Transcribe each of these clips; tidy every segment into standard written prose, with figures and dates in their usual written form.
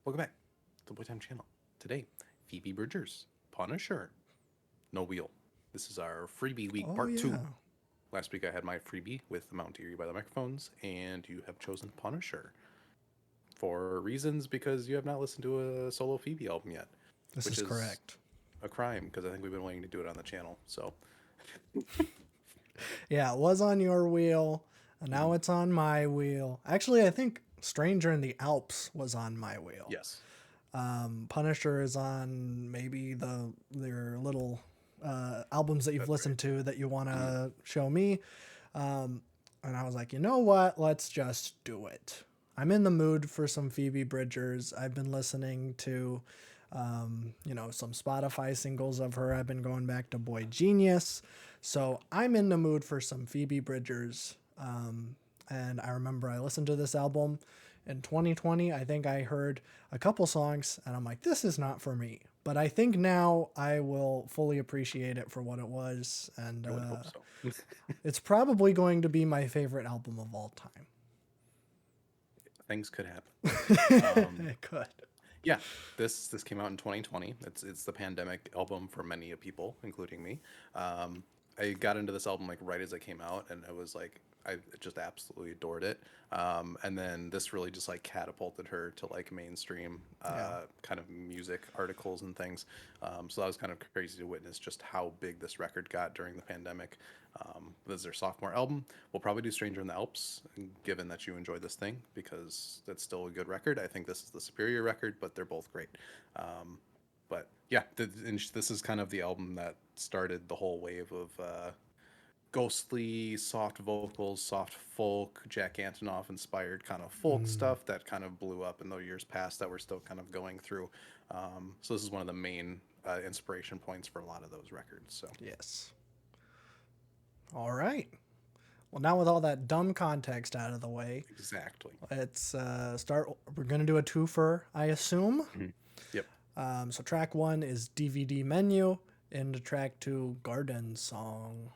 Welcome back to the Boytime channel. Today, Phoebe Bridgers, Punisher, No Wheel. This is our freebie week Oh part two. yeah, Last week I had my freebie with the Mount Erie by the microphones, and you have chosen Punisher for reasons because you have not listened to a solo Phoebe album yet, this which is is correct. a crime because I think we've been waiting to do it on the channel. So, Yeah, it was on your wheel, and now mhm. it's on my wheel. Actually, I think Stranger in the Alps was on my wheel. Yes, Punisher is on maybe their little albums that you've that's right. listened to that you want Mhm. to show me. And I was like, you know what? Let's just do it. I'm in the mood for some Phoebe Bridgers. I've been listening to, some Spotify singles of her. I've been going back to Boy Genius. So I'm in the mood for some Phoebe Bridgers. And I remember I listened to this album in 2020. I think I heard a couple songs and I'm like, this is not for me. But I think now I will fully appreciate it for what it was. And I would hope so. it's probably going to be my favorite album of all time. Things could happen. Um, It could. yeah, this came out in 2020. It's the pandemic album for many people, including me. Um, I got into this album like right as it came out, and it was like I just absolutely adored it. And then this really just like catapulted her to like mainstream Yeah. kind of music articles and things. So that was kind of crazy to witness just how big this record got during the pandemic. This is their sophomore album. We'll probably do Stranger in the Alps, given that you enjoyed this thing, because that's still a good record. I think this is the superior record, but they're both great. Um, but yeah, this is kind of the album that started the whole wave of ghostly, soft vocals, soft folk, Jack Antonoff inspired kind of folk Mm, stuff that kind of blew up in the years past that we're still kind of going through. So this is one of the main inspiration points for a lot of those records. So yes. All right. Well, now with all that dumb context out of the way, exactly. let's start. We're going to do a twofer, I assume. Mhm. Yep. So track one is DVD Menu, and track two, Garden Song.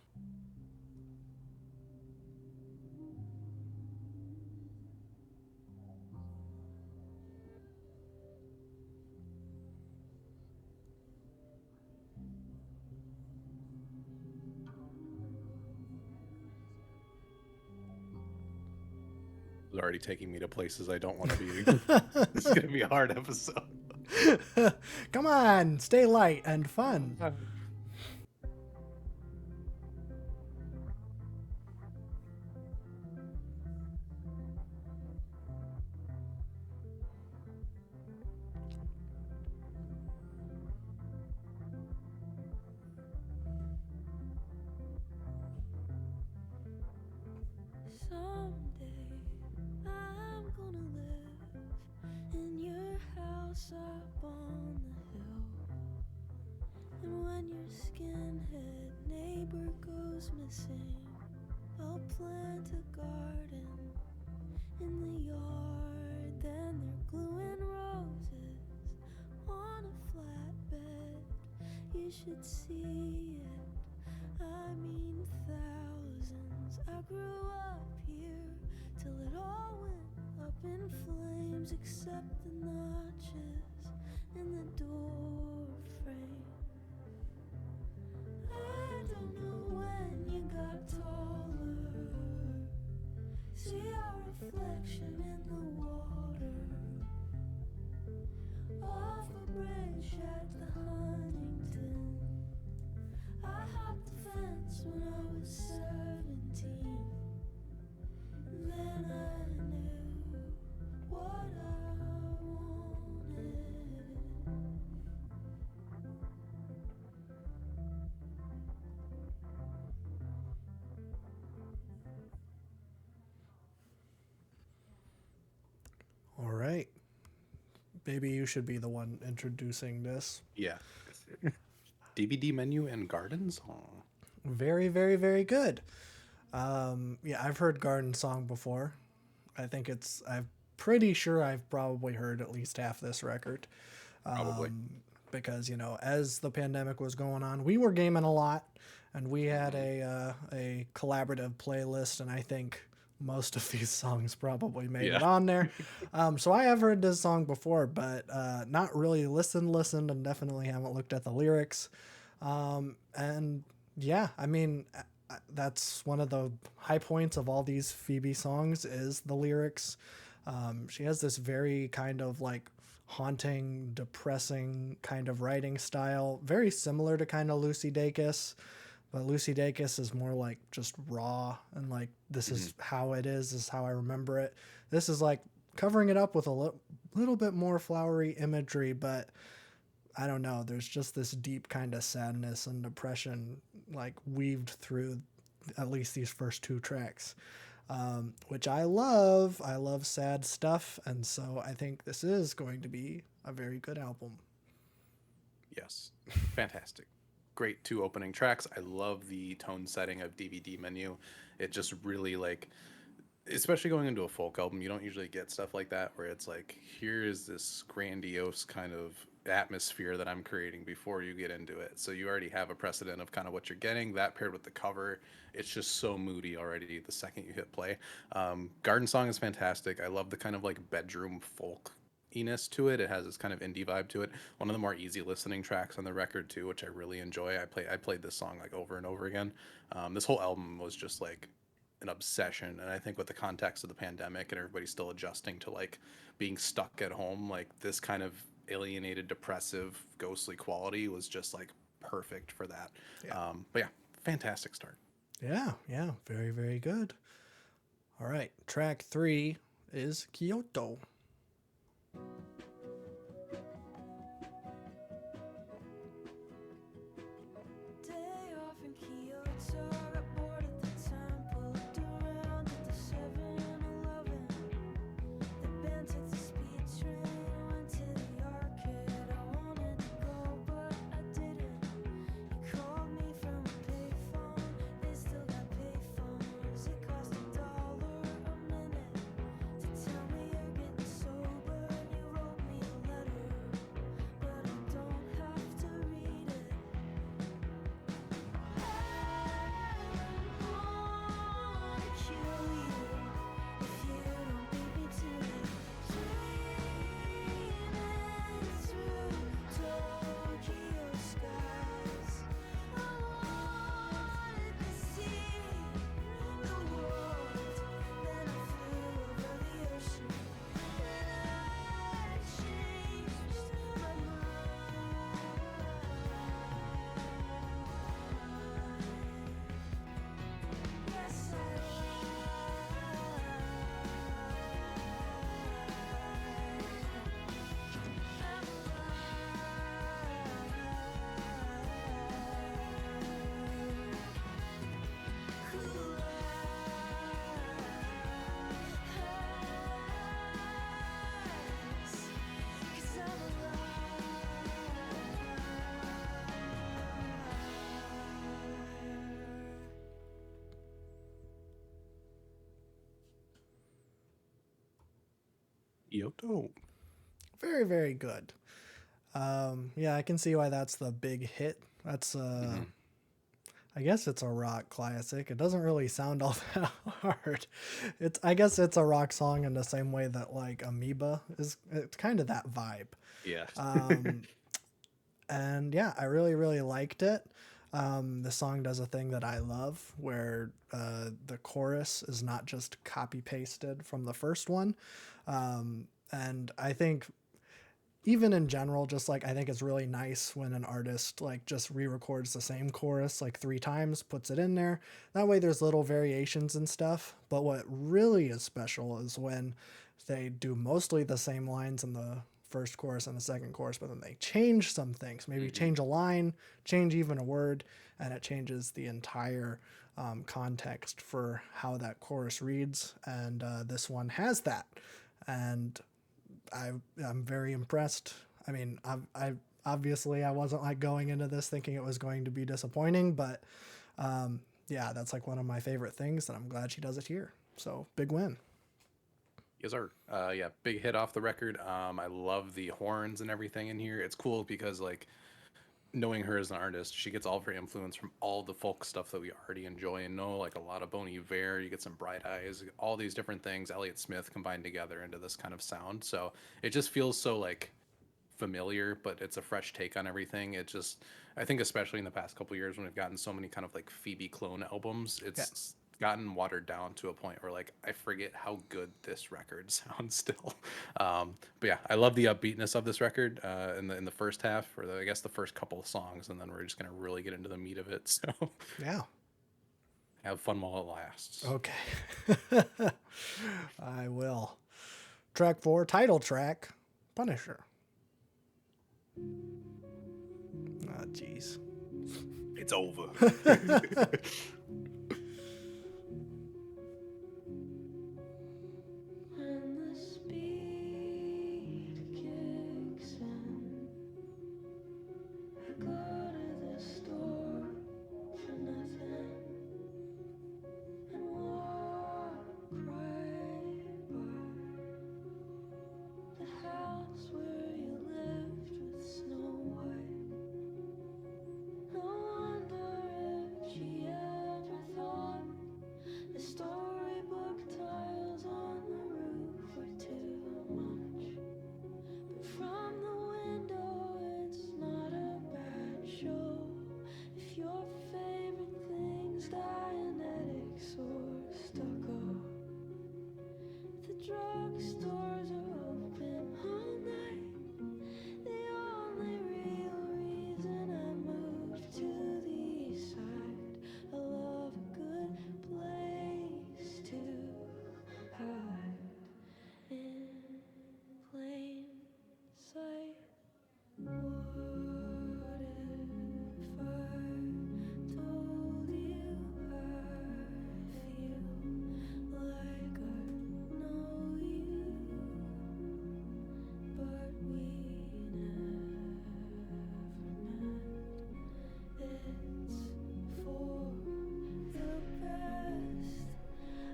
It's already taking me to places I don't want to be. This is gonna be a hard episode. Come on, stay light and fun. Someday I'm gonna live in your house up on the hill. And when your skinhead neighbor goes missing, I'll plant a garden in the yard. Then they're gluing roses on a flatbed. You should see it. I mean thousands. I grew up here till it all went up in flames, except the notches in the door frame. I don't know when you got taller. See our reflection in the water off a bridge at the Huntington. I hopped the fence when I was 17. And then I knew what I wanted. All right. Maybe you should be the one introducing this. Yeah. DVD Menu and Gardens. Oh, Very, very, very good. Yeah, I've heard Garden Song before. I'm pretty sure I've probably heard at least half this record. probably. Because, as the pandemic was going on, we were gaming a lot and we had Hmm. a collaborative playlist. And I think most of these songs probably made Yeah. it on there. So I have heard this song before, but not really listened, and definitely haven't looked at the lyrics. And yeah, I mean, that's one of the high points of all these Phoebe songs is the lyrics. She has this very kind of like haunting, depressing kind of writing style, very similar to kind of Lucy Dacus. But Lucy Dacus is more like just raw and like this Mhm. is how it is how I remember it. This is like covering it up with a little bit more flowery imagery, but I don't know. There's just this deep kind of sadness and depression like weaved through at least these first two tracks, which I love. I love sad stuff, and so I think this is going to be a very good album. Yes. Fantastic. Great two opening tracks. I love the tone setting of DVD menu. It just really like, especially going into a folk album, you don't usually get stuff like that where it's like, here is this grandiose kind of atmosphere that I'm creating before you get into it. So you already have a precedent of kind of what you're getting. That paired with the cover, it's just so moody already the second you hit play. Garden Song is fantastic. I love the kind of like bedroom folk iness to it. It has this kind of indie vibe to it. One of the more easy listening tracks on the record too, which I really enjoy. I played this song like over and over again. This whole album was just like an obsession, and I think with the context of the pandemic and everybody still adjusting to like being stuck at home, like this kind of alienated, depressive, ghostly quality was just like perfect for that. Yeah. But yeah, fantastic start. Yeah, yeah, very, very good. All right, track 3 is Kyoto. Day off in Kyoto, got bored at the temple, looked around at the 7-Eleven. Then took the speed train, went to the arcade. I wanted to go, but I didn't. You called me from a payphone, they still got payphones. It cost $1 a minute to tell me you're getting sober, and you wrote me a letter, but I don't have to read it. Kyoto. Very, very good. Yeah, I can see why that's the big hit. That's Hmm. I guess it's a rock classic. It doesn't really sound all that hard. I guess it's a rock song in the same way that like Amoeba is. It's kind of that vibe. Yeah. Um, and yeah, I really, really liked it. The song does a thing that I love where the chorus is not just copy pasted from the first one. And I think even in general, just like I think it's really nice when an artist like just re-records the same chorus like 3 times, puts it in there. That way there's little variations and stuff. But what really is special is when they do mostly the same lines in the first chorus and the second chorus, but then they change some things, maybe Hmm. change a line, change even a word, and it changes the entire context for how that chorus reads. And this one has that. And I'm very impressed. I mean, I obviously I wasn't like going into this thinking it was going to be disappointing, but yeah, that's like one of my favorite things, and I'm glad she does it here. So big win. Yes, sir. Yeah, big hit off the record. I love the horns and everything in here. It's cool because like knowing her as an artist, she gets all of her influence from all the folk stuff that we already enjoy and know, like a lot of Bon Iver, you get some Bright Eyes, all these different things, Elliott Smith combined together into this kind of sound. So it just feels so like familiar, but it's a fresh take on everything. It just, I think, especially in the past couple years when we've gotten so many kind of like Phoebe clone albums, Yeah. it's gotten watered down to a point where like I forget how good this record sounds still. But yeah, I love the upbeatness of this record in the first half, or I guess the first couple of songs, and then we're just gonna really get into the meat of it. So Yeah. have fun while it lasts. Okay. I will. Track 4, title track, Punisher. Ah, jeez. It's over. When the speed kicks in, I go to the store for nothing and walk right by the house where you lived with Snow White. No wonder if she ever thought the storybook tiles on the roof were too much. But from the window, it's not a bad show. If your favorite thing's Dianetics or stucco, the drugstores are open all night. The only real reason I moved to the east side, I love a good place to hide in plain sight. What if I told you I feel like I know you, but we never met? It's for the best.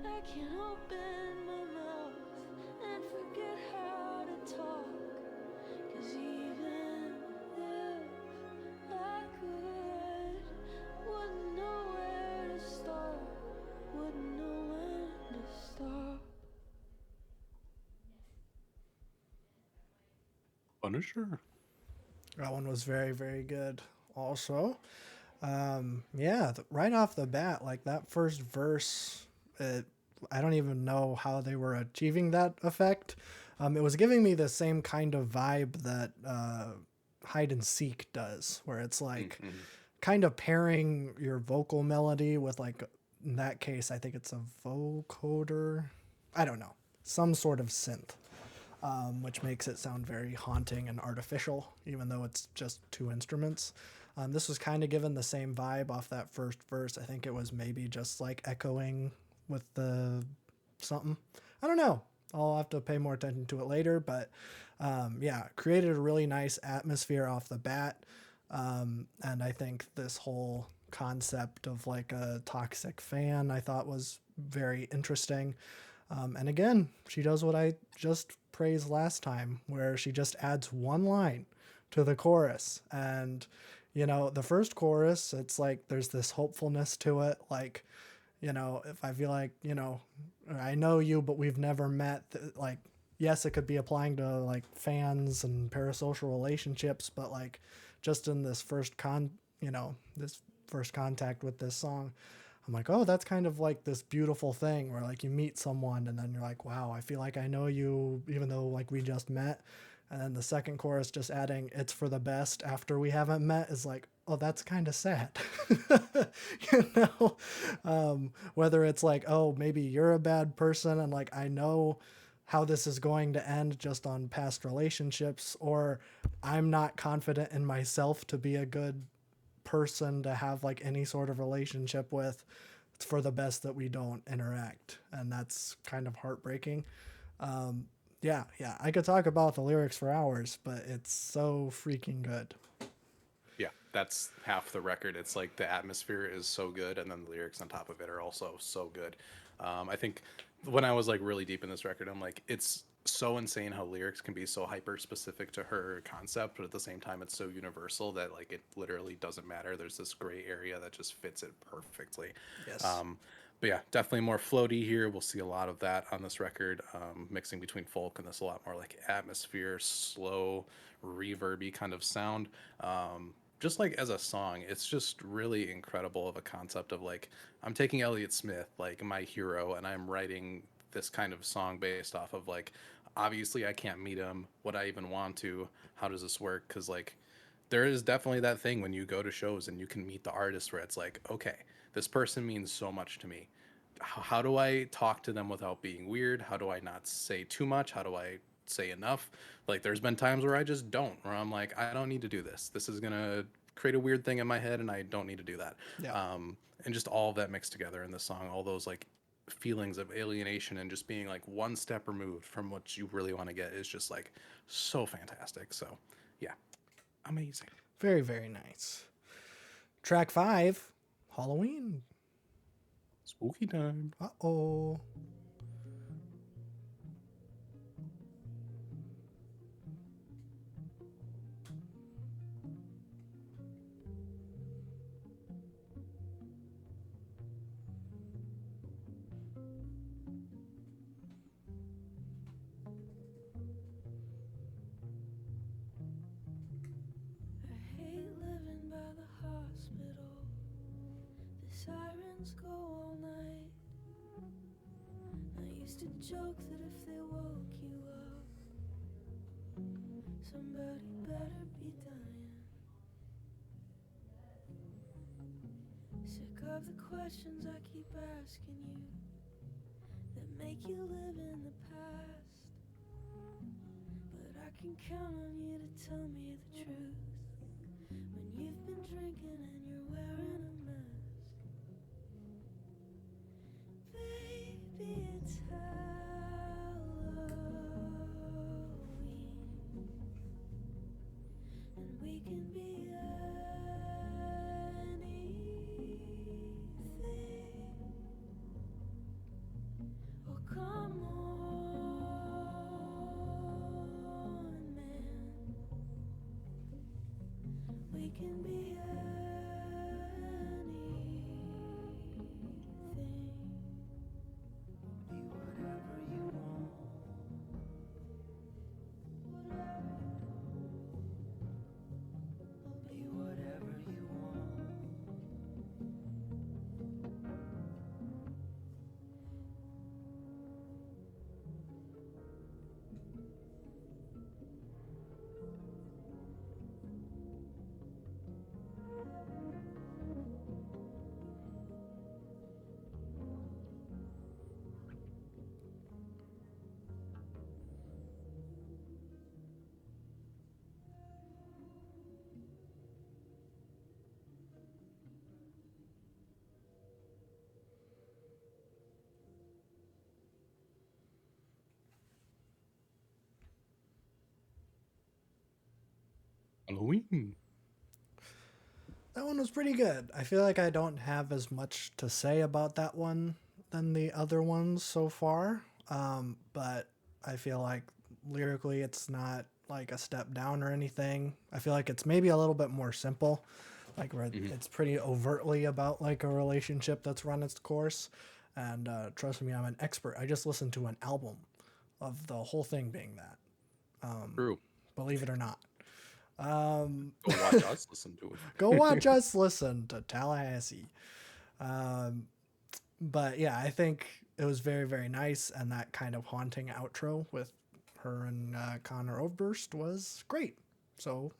I can't open my mouth and forget how to talk. 'Cause even if I could, wouldn't know where to start, wouldn't know when to stop. Punisher. That one was very, very good. Also, yeah, right off the bat, like that first verse, I don't even know how they were achieving that effect. It was giving me the same kind of vibe that hide and seek does, where it's like kind of pairing your vocal melody with, like, in that case, I think it's a vocoder. I don't know, some sort of synth, which makes it sound very haunting and artificial, even though it's just two instruments. This was kind of given the same vibe off that first verse. I think it was maybe just like echoing with the something. I don't know. I'll have to pay more attention to it later, but yeah, created a really nice atmosphere off the bat. And I think this whole concept of like a toxic fan I thought was very interesting. And again, she does what I just praised last time, where she just adds one line to the chorus. And, you know, the first chorus, it's like there's this hopefulness to it. Like, you know, if I feel like, you know, I know you, but we've never met, like, yes, it could be applying to like fans and parasocial relationships, but like just in this this first contact with this song, I'm like, oh, that's kind of like this beautiful thing where like you meet someone and then you're like, wow, I feel like I know you, even though like we just met. And then the second chorus just adding it's for the best after we haven't met is like, oh, that's kind of sad. You know, whether it's like, oh, maybe you're a bad person and like I know how this is going to end just on past relationships, or I'm not confident in myself to be a good person to have like any sort of relationship with. It's for the best that we don't interact, and that's kind of heartbreaking. Yeah, I could talk about the lyrics for hours, but it's so freaking good. Yeah, that's half the record. It's like the atmosphere is so good, and then the lyrics on top of it are also so good. I think when I was like really deep in this record, I'm like, it's so insane how lyrics can be so hyper specific to her concept, but at the same time it's so universal that like it literally doesn't matter. There's this gray area that just fits it perfectly. Yes. um, but yeah, definitely more floaty here. We'll see a lot of that on this record, mixing between folk and this a lot more like atmosphere, slow, reverby kind of sound. Just like as a song, it's just really incredible of a concept of like I'm taking Elliott Smith, like my hero, and I'm writing this kind of song based off of like obviously I can't meet him. Would I even want to? How does this work? Because like there is definitely that thing when you go to shows and you can meet the artist where it's like, okay, this person means so much to me. How do I talk to them without being weird? How do I not say too much? How do I say enough? Like there's been times where I just don't, where I'm like, I don't need to do this. This is gonna create a weird thing in my head, and I don't need to do that. Yeah. And just all of that mixed together in the song, all those like feelings of alienation and just being like one step removed from what you really want to get is just like so fantastic. So yeah, amazing. Very, very nice. Track 5, Halloween. Spooky time. Uh-oh. I hate living by the hospital. The sirens go all night. I used to joke that if they woke you up, somebody better be dying. Sick of the questions I keep asking you that make you live in the past. But I can count on you to tell me the truth when you've been drinking and you're wearing a mask. Baby, it's Halloween, and we can be anything. Oh, come on, man. We can be anything. Be whatever you want. Be whatever you want. Halloween. That one was pretty good. I feel like I don't have as much to say about that one than the other ones so far. But I feel like lyrically it's not like a step down or anything. I feel like it's maybe a little bit more simple, like where Mhm. it's pretty overtly about like a relationship that's run its course. And trust me, I'm an expert. I just listened to an album of the whole thing being that, True. believe it or not. Go watch us listen to Go it. watch us listen to Tallahassee. Um, but yeah, I think it was very, very nice. And that kind of haunting outro with her and Connor Oberst was great. So,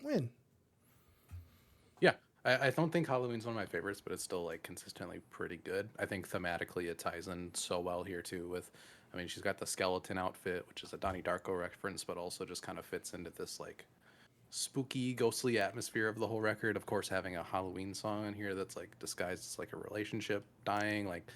win. Yeah, I don't think Halloween's one of my favorites, but it's still like consistently pretty good. I think thematically it ties in so well here too. With, I mean, she's got the skeleton outfit, which is a Donnie Darko reference, but also just kind of fits into this like spooky, ghostly atmosphere of the whole record. Of course, having a Halloween song in here that's like disguised as like a relationship dying, like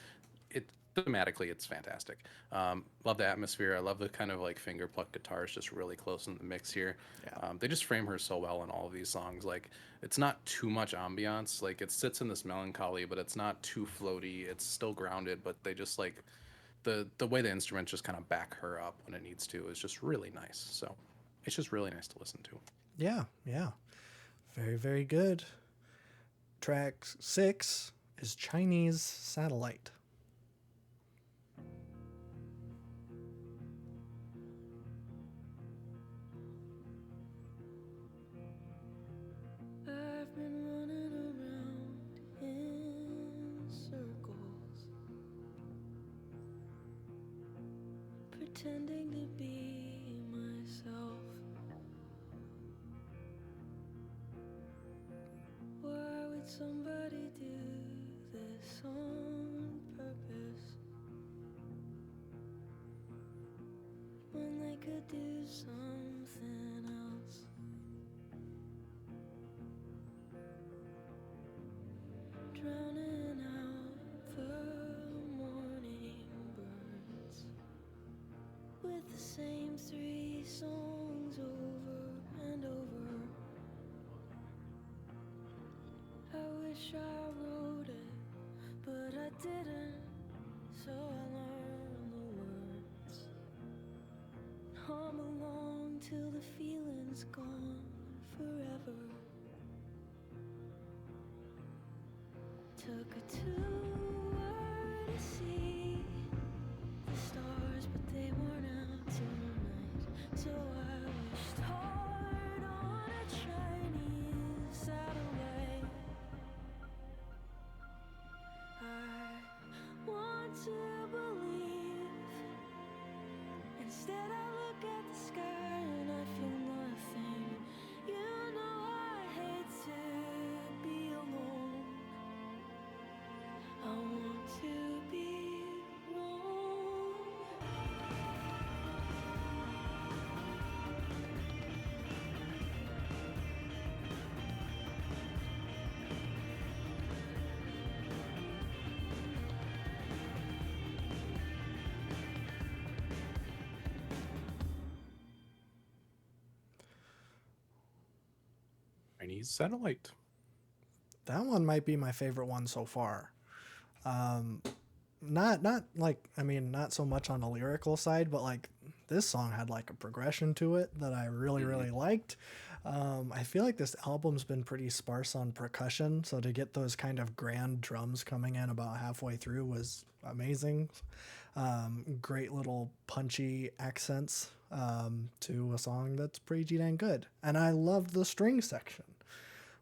it thematically it's fantastic. Love the atmosphere. I love the kind of like finger pluck guitars just really close in the mix here. Yeah. They just frame her so well in all of these songs. Like it's not too much ambiance. Like it sits in this melancholy, but it's not too floaty. It's still grounded, but they just like the way the instruments just kind of back her up when it needs to is just really nice. So it's just really nice to listen to. Yeah, yeah. Very, very good. Track 6 is Chinese Satellite. I've been running around in circles, pretending to be myself. Why would somebody do this on purpose when they could do something else? Drowning out the morning birds with the same 3 songs over and over. I wish I wrote it, but I didn't, so I learned the words. Hum along till the feeling's gone forever. Took a tour to see the stars, but they weren't out tonight. So I wished hard on a Chinese satellite. I want to believe. Instead I look at the sky and I feel nothing. You know I hate to be alone. I want to be wrong. Chinese Satellite. That one might be my favorite one so far. Not like, I mean, not so much on the lyrical side, but like this song had like a progression to it that I really really liked. I feel like this album's been pretty sparse on percussion, so to get those kind of grand drums coming in about halfway through was amazing. Great little punchy accents to a song that's pretty dang good, and I love the string section.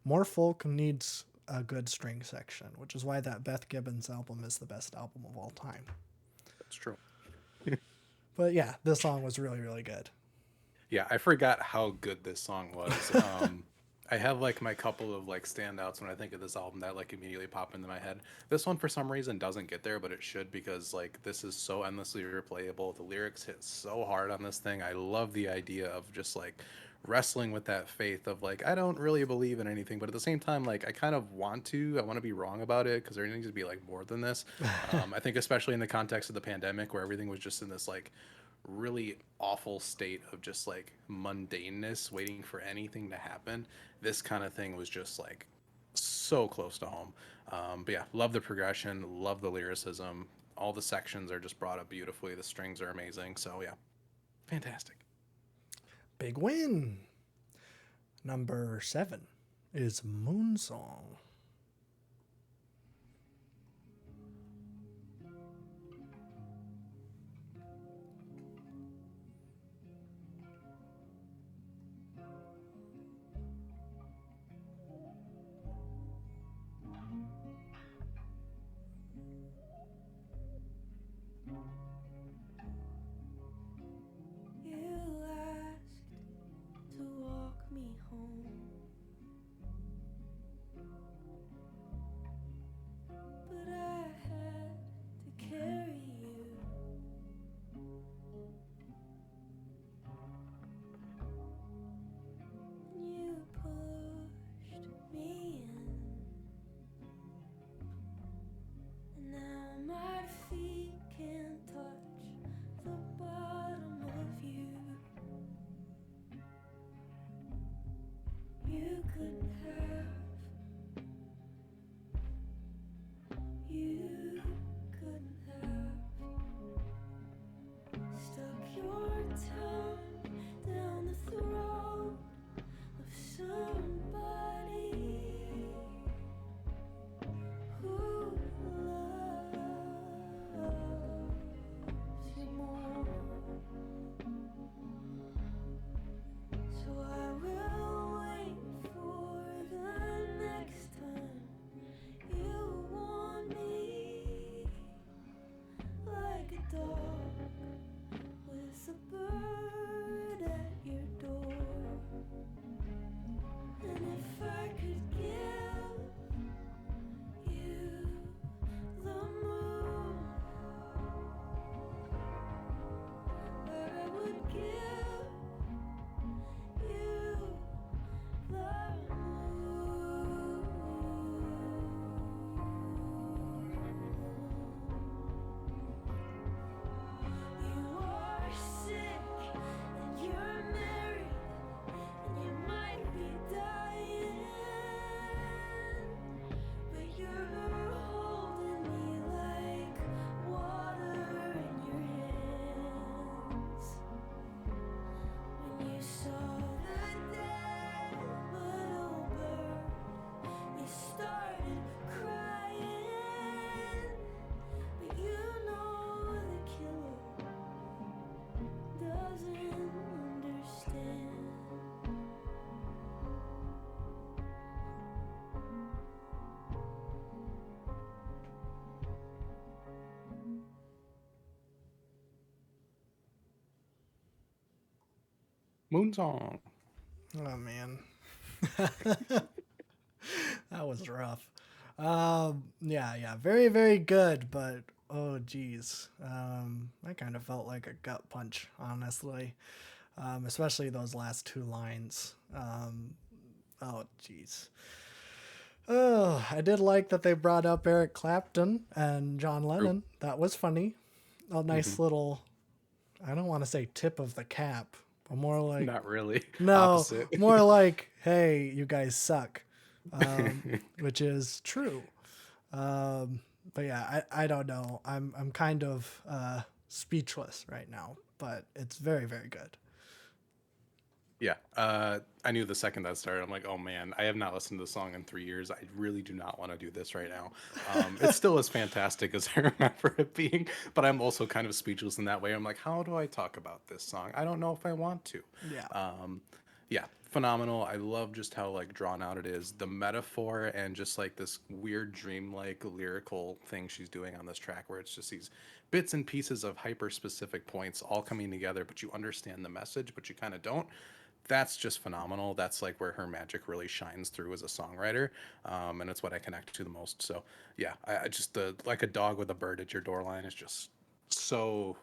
More folk needs a good string section, which is why that Beth Gibbons album is the best album of all time. That's true. But yeah, this song was really, really good. Yeah, I forgot how good this song was. I have like my couple of like standouts when I think of this album that like immediately pop into my head. This one for some reason doesn't get there, but it should, because like this is so endlessly replayable. The lyrics hit so hard on this thing. I love the idea of just like wrestling with that faith of like I don't really believe in anything, but at the same time like I kind of want to. I want to be wrong about it because there needs to be like more than this. I think especially in the context of the pandemic where everything was just in this like really awful state of just like mundaneness, waiting for anything to happen. This kind of thing was just like so close to home. But yeah, love the progression, love the lyricism. All the sections are just brought up beautifully. The strings are amazing. So yeah, fantastic. Big win. Number 7 is Moon Song. You asked to walk me home, but I had to carry you. You pushed me in, and now my feet can't touch the bottom of you. You couldn't have, you couldn't have. Moon Song. Oh man, that was rough. Yeah, yeah, very, very good, but oh geez, that kind of felt like a gut punch, honestly. Especially those last two lines. Oh geez. Oh, I did like that they brought up Eric Clapton and John True. Lennon. That was funny. A Hmm. nice little, I don't want to say tip of the cap, but more like, Not really. no, Opposite. more like, hey, you guys suck, which is true. But yeah, I don't know. I'm kind of speechless right now, but it's very, very good. Yeah. I knew the second that started, I'm like, oh man, I have not listened to the song in 3 years. I really do not want to do this right now. It's still as fantastic as I remember it being, but I'm also kind of speechless in that way. I'm like, how do I talk about this song? I don't know if I want to. Yeah. Um, yeah, phenomenal. I love just how like drawn out it is. The metaphor and just like this weird dreamlike lyrical thing she's doing on this track where it's just these bits and pieces of hyper specific points all coming together, but you understand the message, but you kind of don't. That's just phenomenal. That's like where her magic really shines through as a songwriter, and it's what I connect to the most. So yeah, I just the like a dog with a bird at your door line is just so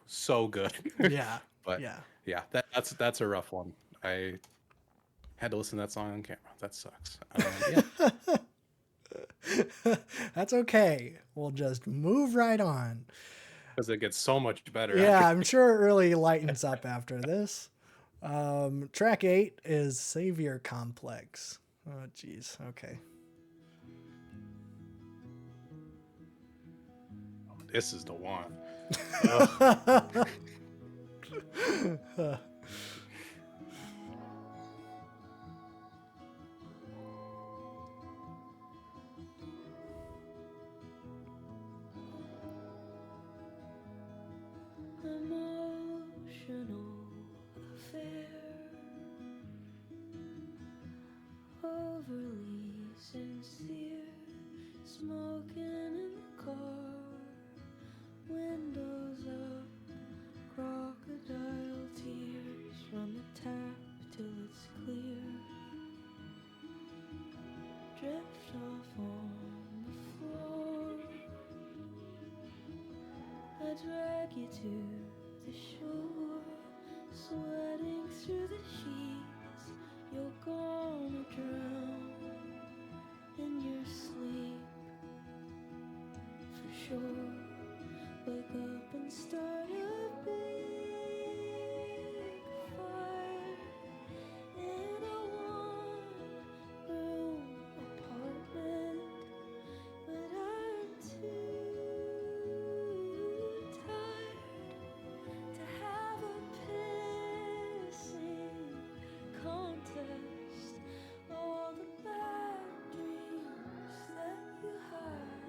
good. Yeah. But Yeah. yeah, that's a rough one. I had to listen to that song on camera. That sucks. Yeah, That's okay. We'll just move right on. because it gets so much better after. Yeah, I'm sure it really lightens up after this. Track 8 is Savior Complex. Oh, jeez. Okay. This is the one. Ugh. Emotional affair, overly sincere, smoking in the car, windows up, crocodile tears from the tap till it's clear, drift off on the floor, I drag you to the shore, sweating through the sheets, you're gonna drown in your sleep, for sure. Wake up and start a big fire in a one-room apartment, but I'm too tired to have a pissing contest. All the bad dreams that you hide,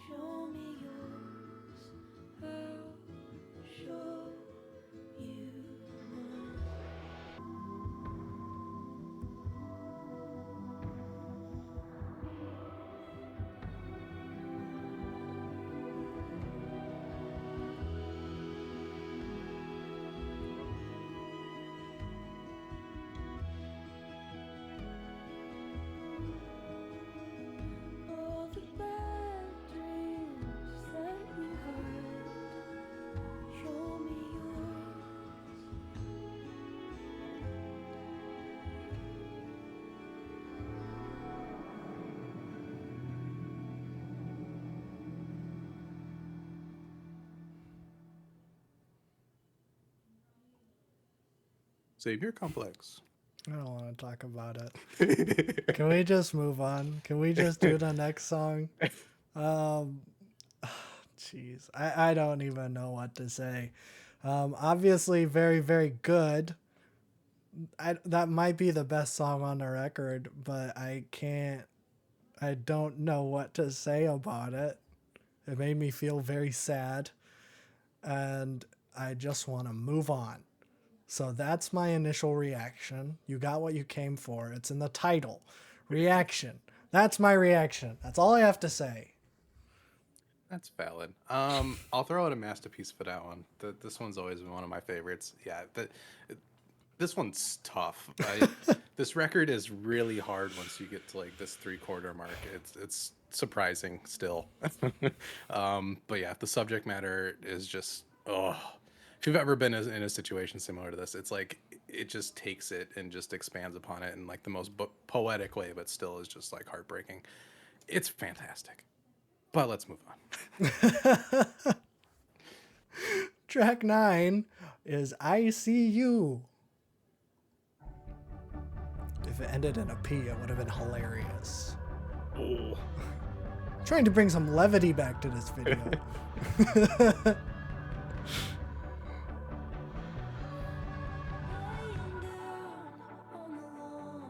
show me yours, I'll show you mine. All the bad dreams that you hide, show me yours. Savior complex. I don't want to talk about it. Can we just move on? Can we just do the next song? Um, jeez, I don't even know what to say. Obviously, very, very good. That might be the best song on the record, but I don't know what to say about it. It made me feel very sad, and I just want to move on. So that's my initial reaction. You got what you came for. It's in the title. Reaction. That's my reaction. That's all I have to say. That's valid. I'll throw out a masterpiece for that one. This one's always been one of my favorites. Yeah, This one's tough. This record is really hard once you get to like this 3/4 mark. It's surprising still. But yeah, the subject matter is just oh. If you've ever been in a situation similar to this, it's like it just takes it and just expands upon it in like the most poetic way, but still is just like heartbreaking. It's fantastic. But let's move on. Track 9 is I See You. If it ended in a P, it would have been hilarious. Oh. Trying to bring some levity back to this video. Laying down on the lawn,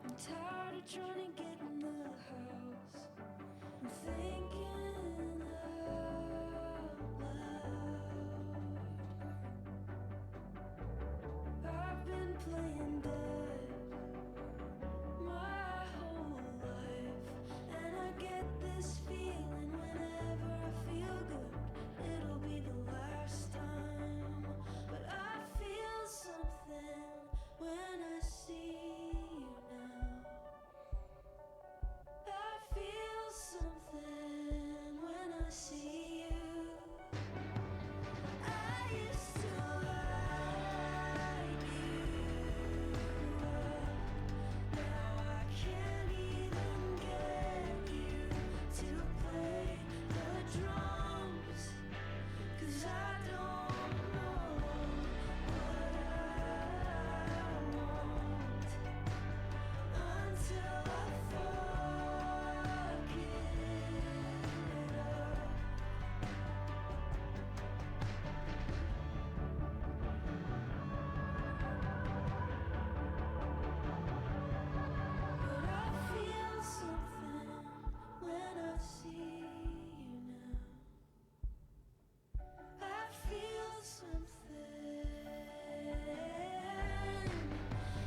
I'm tired of trying to get in the house. I'm thinking out loud. I've been playing dead my whole life, and I get this feeling whenever I feel good. It'll be the last time, but I feel something when I see you now. I feel something when I see you. I used to like you. Now I can't even get you to play the drums, 'cause I don't know what I want until I fuck it up. But I feel something when I see you now. I feel something.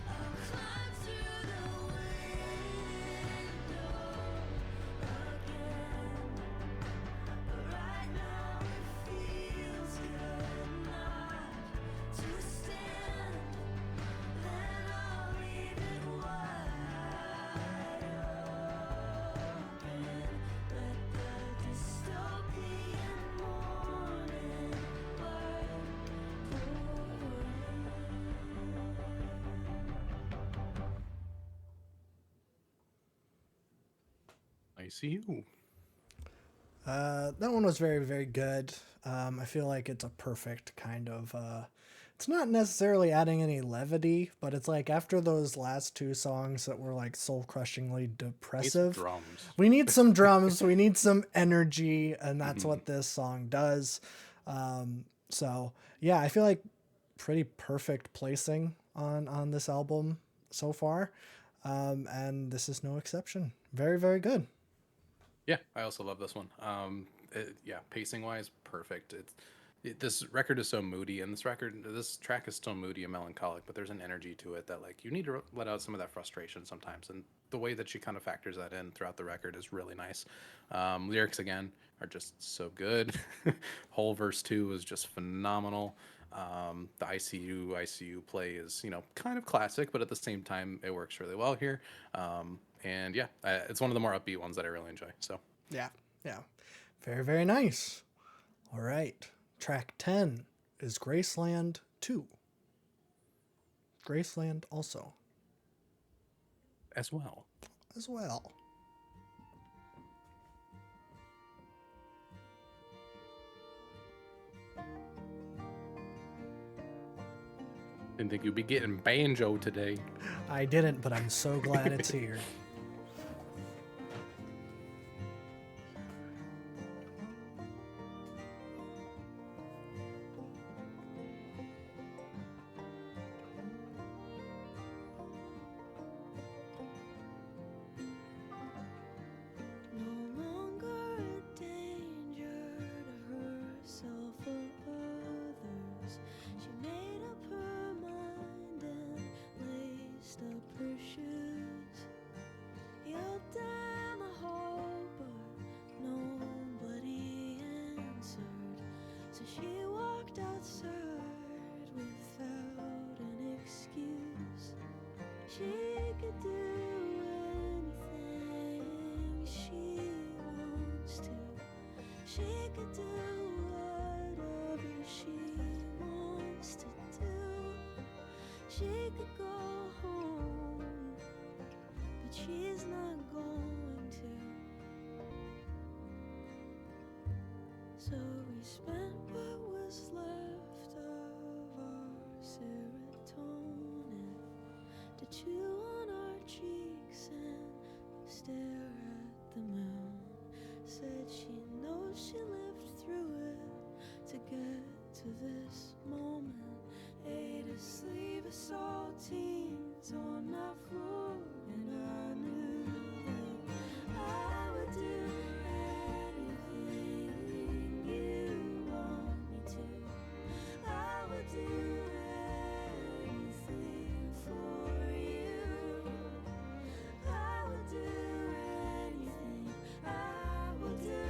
I'll climb through the window again. But right now it feels good not to stand. Then I'll leave it wide open. Let the dystopian morning light pour I see you. That one was very, very good. I feel like it's a perfect kind of. It's not necessarily adding any levity, but it's like after those last two songs that were like soul crushingly Need some depressive, drums. we need some drums, we need some energy, and that's what this song does. So yeah, I feel like pretty perfect placing on this album so far, and this is no exception. Very, very good. Yeah, I also love this one. Yeah, pacing wise, perfect. This record is so moody, and this track is still moody and melancholic, but there's an energy to it that like you need to let out some of that frustration sometimes, and the way that she kind of factors that in throughout the record is really nice. Lyrics again are just so good. Whole verse 2 is just phenomenal. The ICU play is kind of classic, but at the same time it works really well here. And yeah, it's one of the more upbeat ones that I really enjoy. So Yeah, yeah. Very, very nice. All right. Track 10 is Graceland 2. Graceland also as well. as well. Didn't think you'd be getting banjo today. I didn't, but I'm so glad it's here. No longer a danger to herself or others. She made up her mind and laced up her shoes. She could do anything she wants to. She could do whatever she wants to do. She could go home, but she's not going to. So we spent what was left of our serotonin to chew on our cheeks and stare at the moon. Said she knows she lived through it to get to this moment. Ate a sleeve of saltines on that floor, and I knew that I would do anything you want me to. I would do anything for you. I would do anything. I will do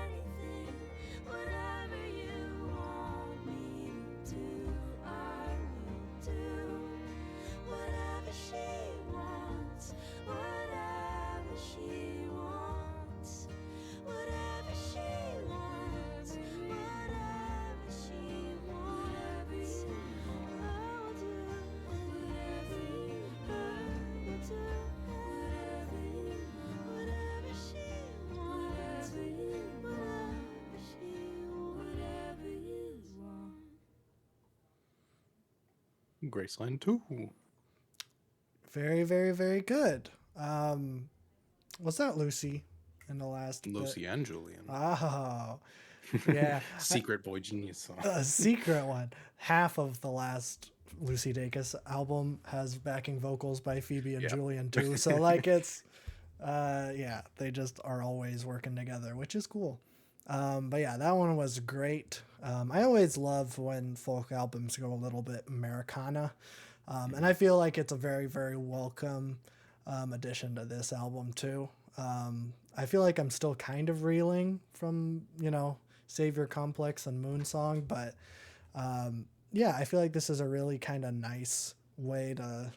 anything. Whatever you want me to do, I will do. Whatever she wants. Whatever she wants. Whatever she wants. Whatever she wants. I will do whatever you. I will do whatever she wants. Whatever she whatever you want. Graceland Too. Very, very, very good. Was that Lucy in the last bit? Lucy and Julian. Oh, yeah. Secret boy genius song. A secret one. Half of the last Lucy Dacus album has backing vocals by Phoebe and Yeah. Julian too. So like it's, yeah, they just are always working together, which is cool. But yeah, that one was great. I always love when folk albums go a little bit Americana. And I feel like it's a very, very welcome addition to this album too. I feel like I'm still kind of reeling from, Savior Complex and Moon Song, but yeah, I feel like this is a really kind of nice way to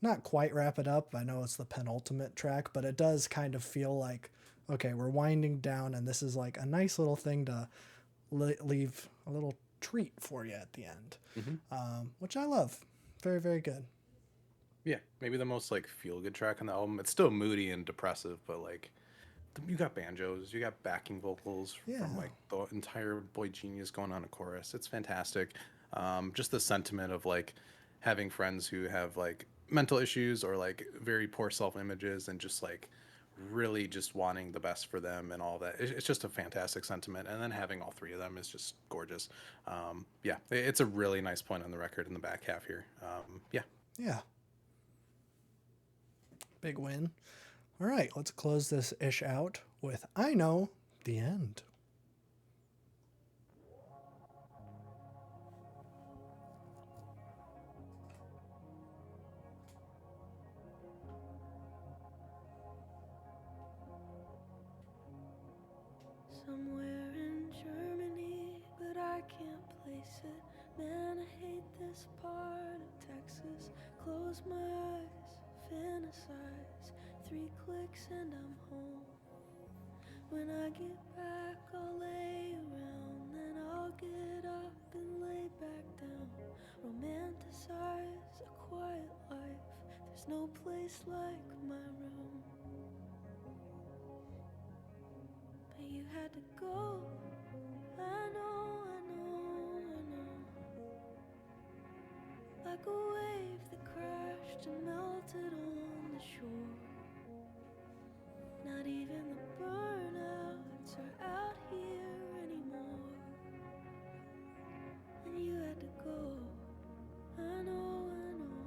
not quite wrap it up. I know it's the penultimate track, but it does kind of feel like, okay, we're winding down, and this is like a nice little thing to leave a little treat for you at the end, which I love. Very, very good. Yeah, maybe the most like feel good track on the album. It's still moody and depressive, but like you got banjos, you got backing vocals Yeah. from like the entire boy genius going on a chorus. It's fantastic. Just the sentiment of like having friends who have like mental issues or like very poor self images and just like really just wanting the best for them and all that. It's just a fantastic sentiment. And then having all three of them is just gorgeous. Yeah, it's a really nice point on the record in the back half here. Yeah. Yeah. Big win. All right, let's close this ish out with I Know the End. Somewhere in Germany, but I can't place it. Man, I hate this part of Texas. Close my eyes, fantasize. 3 clicks and I'm home. When I get back, I'll lay around. Then I'll get up and lay back down. Romanticize a quiet life. There's no place like my room. But you had to go. I know, I know, I know. Like a wave that crashed and melted on the shore. Not even the burnouts are out here anymore. And you had to go. I know, I know,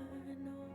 I know.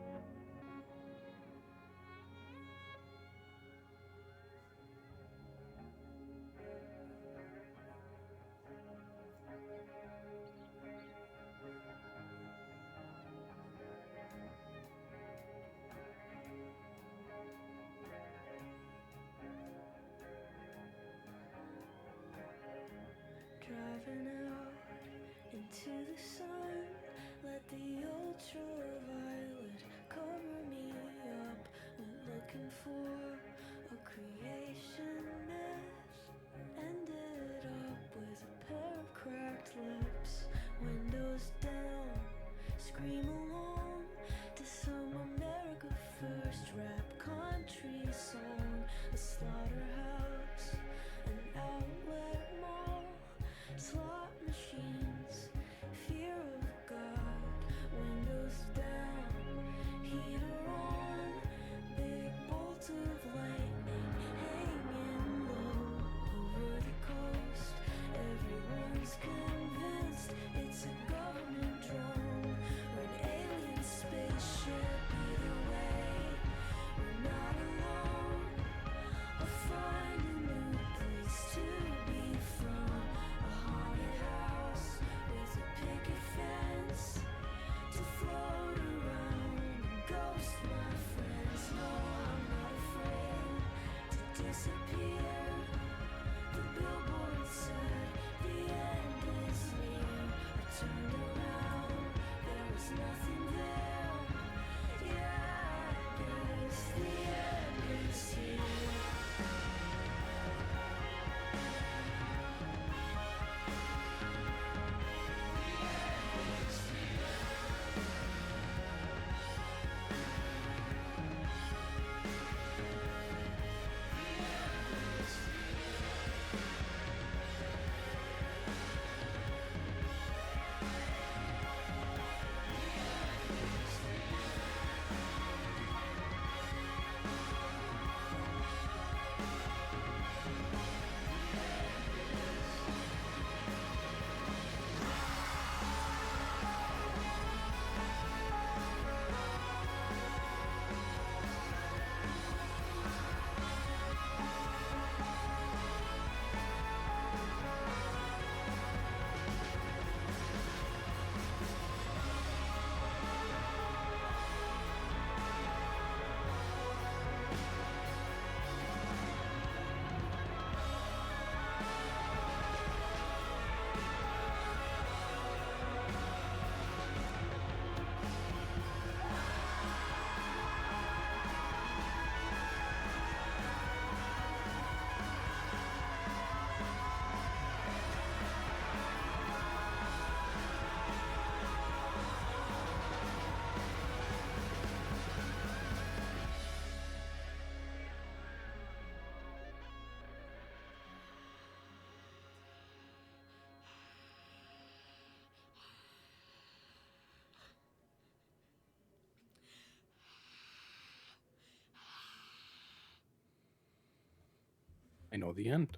I know the end.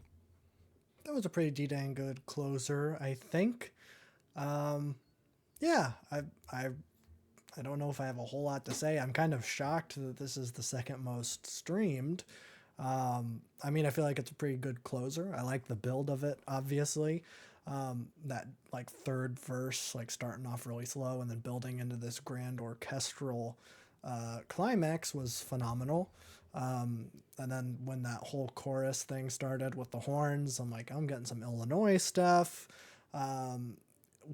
That was a pretty dang good closer, I think. Um, yeah, I I don't know if I have a whole lot to say. I'm kind of shocked that this is the second most streamed. I mean, I feel like it's a pretty good closer. I like the build of it, obviously. That like third verse, like starting off really slow and then building into this grand orchestral climax was phenomenal. And then when that whole chorus thing started with the horns, I'm like, I'm getting some Illinois stuff. Um,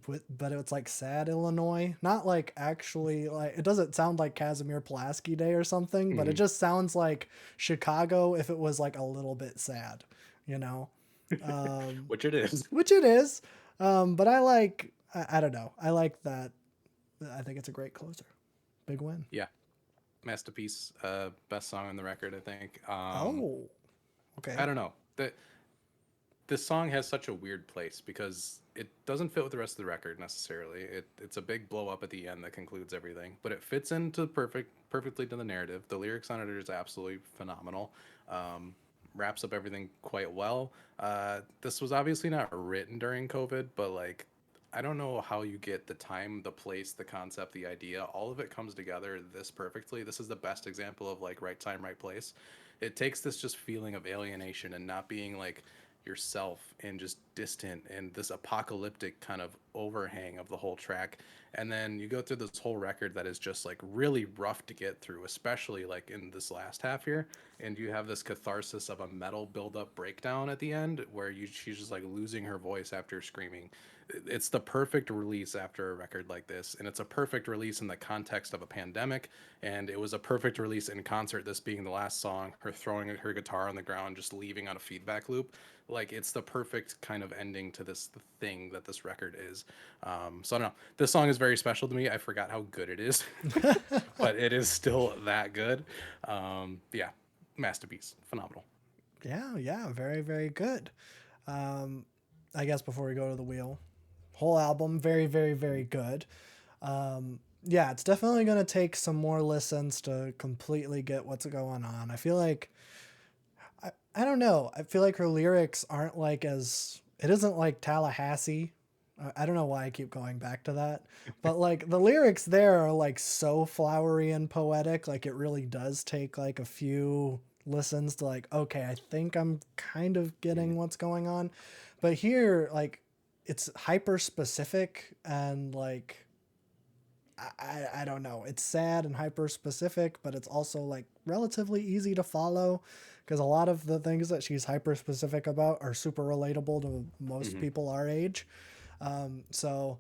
but it's like sad Illinois, not like actually like it doesn't sound like Casimir Pulaski Day or something, but it Mhm. just sounds like Chicago if it was like a little bit sad, you know, um, Which it is. which it is. But I don't know, I like that. I think it's a great closer, big win. Yeah, masterpiece. Best song on the record, I think. Oh, okay. I don't know. This song has such a weird place because it doesn't fit with the rest of the record necessarily. It's a big blow up at the end that concludes everything, but it fits into perfectly to the narrative. The lyrics on it are just absolutely phenomenal. Wraps up everything quite well. This was obviously not written during COVID, but like I don't know how you get the time, the place, the concept, the idea. All of it comes together this perfectly. This is the best example of like right time, right place. It takes this just feeling of alienation and not being like yourself and just distant and this apocalyptic kind of overhang of the whole track. And then you go through this whole record that is just like really rough to get through, especially like in this last half here. And you have this catharsis of a metal build up breakdown at the end where she's just like losing her voice after screaming. It's the perfect release after a record like this, and it's a perfect release in the context of a pandemic, and it was a perfect release in concert, this being the last song, her throwing her guitar on the ground, just leaving on a feedback loop. Like it's the perfect kind of ending to this thing that this record is. So I don't know, this song is very special to me. I forgot how good it is, but it is still that good. Yeah, masterpiece, phenomenal. Yeah, yeah, very, very good. Um, I guess before we go to the wheel, whole album, very, very, very good. Yeah, it's definitely going to take some more listens to completely get what's going on. I feel like, I don't know. I feel like her lyrics aren't like as, it isn't like Tallahassee. I don't know why I keep going back to that, but like the lyrics there are like so flowery and poetic. Like it really does take like a few listens to like, okay, I think I'm kind of Mhm. getting what's going on. But here, like, it's hyper specific and like I don't know. It's sad and hyper specific, but it's also like relatively easy to follow because a lot of the things that she's hyper specific about are super relatable to most Mhm. people our age. So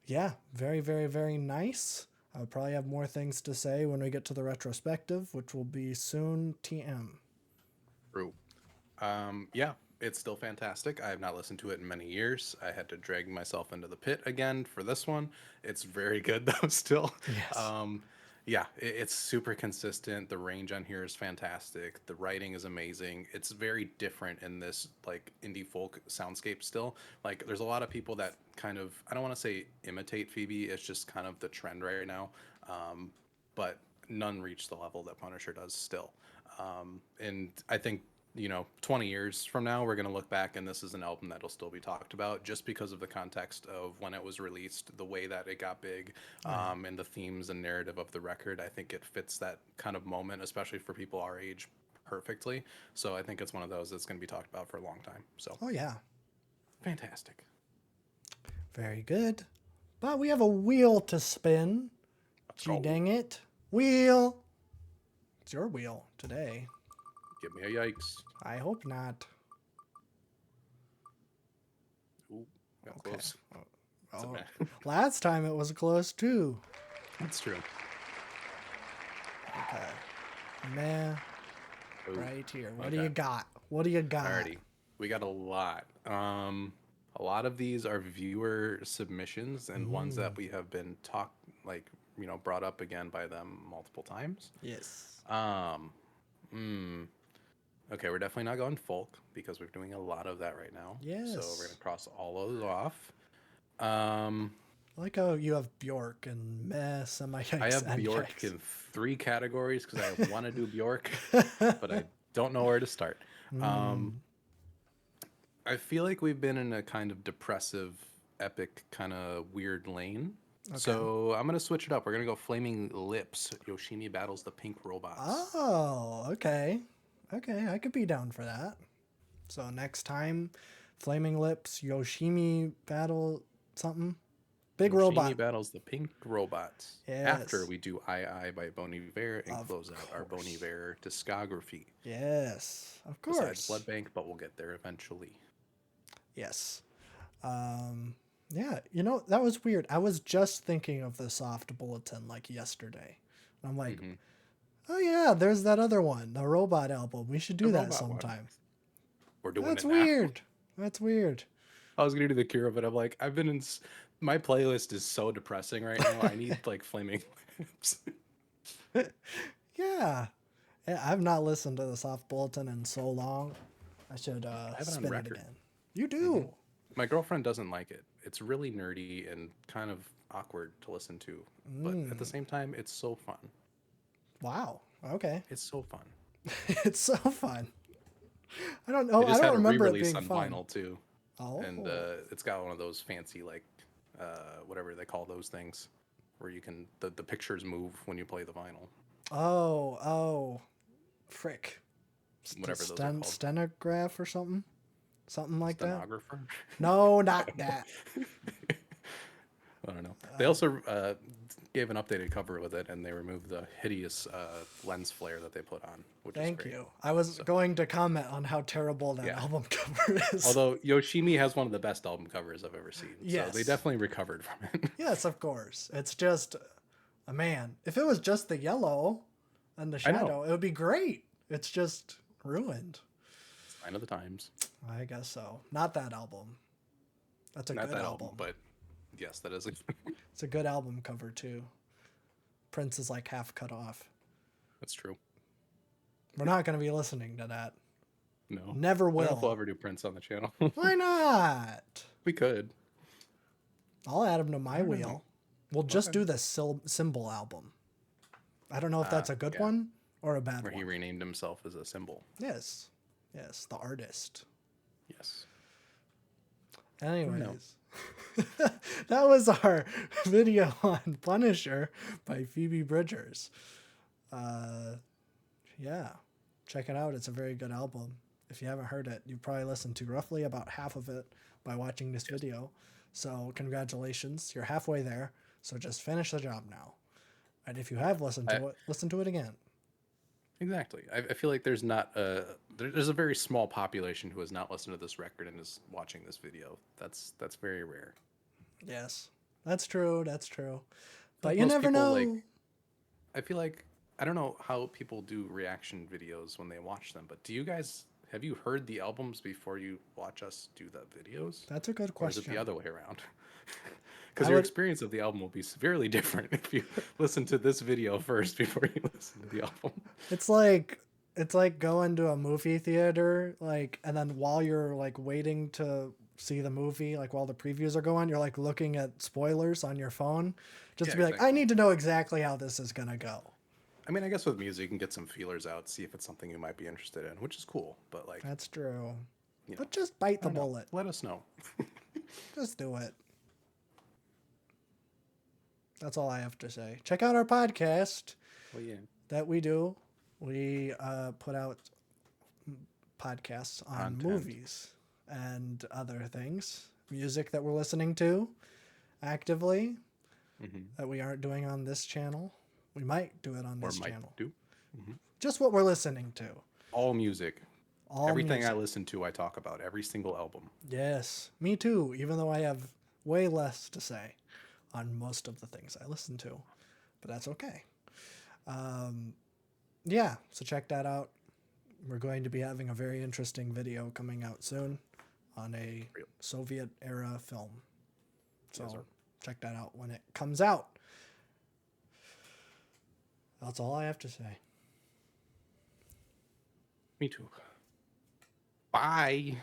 yeah, very, very, very nice. I'll probably have more things to say when we get to the retrospective, which will be soon. TM. True. Yeah, it's still fantastic. I have not listened to it in many years. I had to drag myself into the pit again for this one. It's very good though, still. Yes. Um, yeah, it's super consistent. The range on here is fantastic. The writing is amazing. It's very different in this like indie folk soundscape still. Like there's a lot of people that kind of I don't want to say imitate Phoebe. It's just kind of the trend right now. Um, but none reach the level that Punisher does still. And I think 20 years from now, we're going to look back and this is an album that'll still be talked about just because of the context of when it was released, the way that it got big, Oh yeah. and the themes and narrative of the record. I think it fits that kind of moment, especially for people our age, perfectly. So I think it's one of those that's going to be talked about for a long time. So Oh yeah. fantastic. Very good. But we have a wheel to spin. Let's Gee go. dang it. Wheel. It's your wheel today. Give me a yikes. I hope not. Ooh, got Okay. close. It's a Oh, meh. last time it was close too. That's true. Okay. Meh. Ooh, Right here. What do okay. you got? What do you got? Alrighty. We got a lot. A lot of these are viewer submissions and ones Mm, that we have been like, brought up again by them multiple times. yes. Um, hmm. Okay, we're definitely not going folk because we're doing a lot of that right now. So we're gonna Yes. cross all of those off. Um, I like how you have Bjork and meh, semi I yikes, have and Bjork yikes. in three categories because I want to do Bjork, but I don't know where to start. Um, mm. I feel like we've been in a kind of depressive, epic, kind of weird lane. Okay. So I'm gonna switch it up. We're gonna go Flaming Lips. Yoshimi battles the pink robots. Oh, okay. Okay, I could be down for that. So next time, Flaming Lips, Yoshimi battle something. Big Yoshimi robot. battles the pink robots. After Yes. we do I by Bon Iver and Of close out our Bon course. Iver discography. Yes. Of Besides course. Blood Bank, but we'll get there eventually. Yes. Um, yeah, that was weird. I was just thinking of the soft bulletin like yesterday. And I'm like, Hmm. oh yeah, there's that other one, the robot album. We should The do that robot one. sometime. We're doing That's it now. weird. That's weird. I was gonna do the Cure, but I'm like, I've been in. My playlist is so depressing right now. I need like Flaming Lips. Yeah. Yeah, I've not listened to the soft bulletin in so long. I should I have it on spin it record. again. You Hmm. do. My girlfriend doesn't like it. It's really nerdy and kind of awkward to listen to, but at the same time, it's so fun. Wow. Okay. It's so fun. It's so fun. I don't know. They I just don't had a remember it re-release being on fun. vinyl too, Oh. and it's got one of those fancy like whatever they call those things, where you can the pictures move when you play the vinyl. Oh. Frick. Whatever those are called. Stenograph or something? Something like that? Stenographer. No, not that. I don't know. They also gave an updated cover with it, and they removed the hideous lens flare that they put on, which Thank is great. you. I was going to comment on how terrible that Yeah. album cover is. Although Yoshimi has one of the best album covers I've ever seen, so they Yes. definitely recovered from it. Yes, of course. It's just, man, if it was just the yellow and the I know. shadow, it would be great. It's just ruined. Sign of the times. I guess so. Not that album. That's a Not good that album. but yes, that is. It's a good album cover too. Prince is like half cut off. That's true. We're not going to be listening to that. No, Never I don't know if we'll will. ever do Prince on the channel. Why not? We could. I'll add him to my don't wheel. know. We'll just Okay. do the symbol album. I don't know if that's a good yeah. one or a bad Where he one. renamed himself as a symbol. Yes. Yes, the artist. Yes. Anyways, that was our video on Punisher by Phoebe Bridgers. Yeah, check it out. It's a very good album. If you haven't heard it, you've probably listened to roughly about half of it by watching this video. So congratulations, you're halfway there. So just finish the job now. And if you have listened to it, listen to it again. Exactly. I feel like there's a very small population who has not listened to this record and is watching this video. That's very rare. Yes, that's true. That's true. But like you most never people, know. like- I feel like I don't know how people do reaction videos when they watch them, but have you heard the albums before you watch us do the videos? That's a good Or is it question. the other way around? Because I your would- experience of the album will be severely different if you listen to this video first before you listen to the album. It's like going to a movie theater, like, and then while you're like waiting to see the movie, like while the previews are going, you're like looking at spoilers on your phone, just to Yeah, be like, I exactly. need to know exactly how this is gonna go. I mean, I guess with music, you can get some feelers out, see if it's something you might be interested in, which is cool. But like, That's true. you know, But just bite the I don't know. bullet. Let us know. Just do it. That's all I have to say. Check out our podcast Well, yeah. that we do. We put out podcasts on Content. movies and other things, music that we're listening to actively that we aren't doing on this channel. We might do it on Or this might channel. do. Just what we're listening to. All music. All Everything I music. listen to, I talk about. Every single album. Yes, me too, even though I have way less to say on most of the things I listen to. But that's okay. Yeah, so check that out. We're going to be having a very interesting video coming out soon on a Real. Soviet era film. So Yes, sir. check that out when it comes out. That's all I have to say. Me too. Bye.